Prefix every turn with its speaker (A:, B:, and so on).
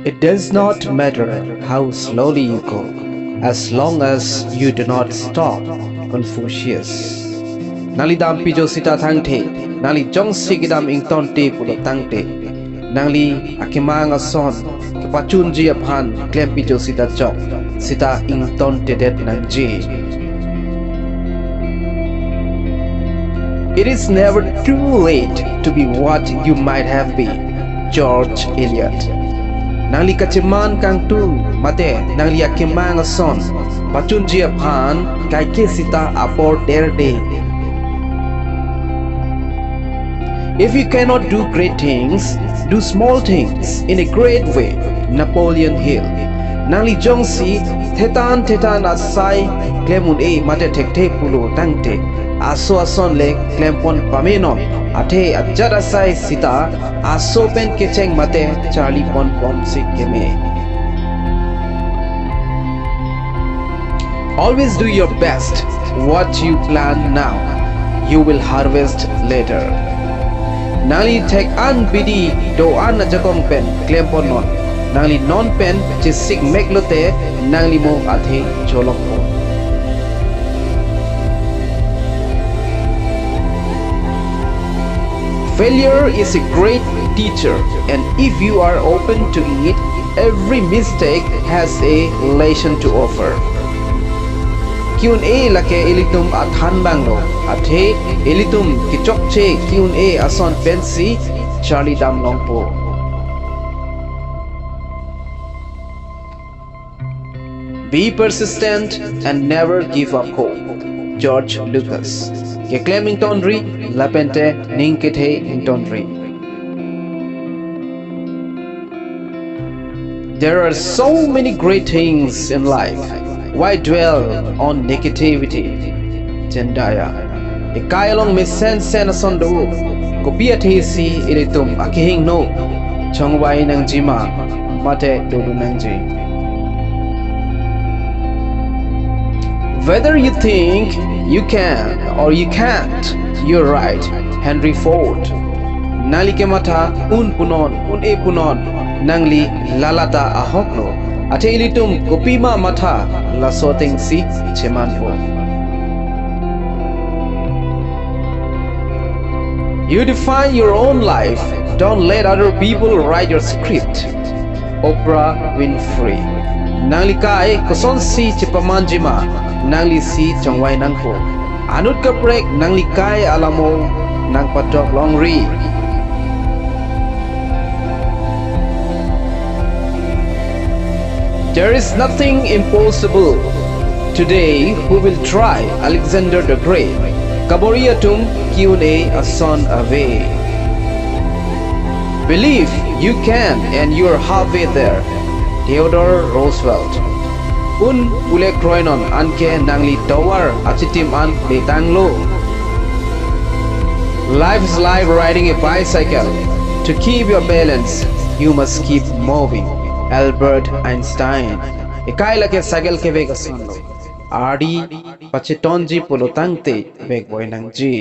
A: It does not matter how slowly you go, as long as you do not stop. Confucius. Nali dam pijo sita thangte, nali jong sigidam ington te pulo tangte, nali akimanga son, kepacunji aphan klem pijo sita jok, sita ington te det nangji. It is never too late to be what you might have been. George Eliot. Nangli kaciman kang tu mate nangli akimang son pacunji aphan kai ke sita apor day. If you cannot do great things, do small things in a great way. Napoleon Hill. Nangli jongsi Chethan asai klemun mate tekte pulo tangte aso ason le klempon pamenon ate ajada sai sita aso pen kecheng mate Charlie pon sik keme. Always do your best. What you plant now, you will harvest later. Nangli tek an bidi do an jakong pen klempon non nangli non pen chisik meklote nangli mo athe cholok po. Failure is a great teacher, and if you are open to it, every mistake has a lesson to offer. Q&A lake elitum athan banglo athe elitum kichokche Q&A ason pensi Charlie Damlongpo. Be persistent and never give up hope. George Lucas. Ke Clemington ri lapente ningkethe ington ri. There are so many great things in life. Why dwell on negativity? Zendaya. Ikailong misen sen asondo kopia thesi ilitum akihing no chongwai nang jima mate dulu nangji. Whether you think you can or you can't, you're right. Henry Ford. Nali ke mata un e punon nangli lalata ahokno ate ilitum kopima mata la soteng si chemanpo. You define your own life. Don't let other people write your script. Oprah Winfrey. Nangli kai koson si chepamanjima nangli si chongwai nangpo. Anut kaprek nangli kai alamo nang patok longri. There is nothing impossible. Today we will try Alexander the Great. Kaboriatum Q&A a son away. Believe you can and you're halfway there. Theodore Roosevelt. Un ule kroinon anke nangli tower achitim an letanglo. Life is like riding a bicycle. To keep your balance, you must keep moving. Albert Einstein. Ikaila ke cycle ke vega sanlo. Adi pachetonji polotangte veg boy nangji.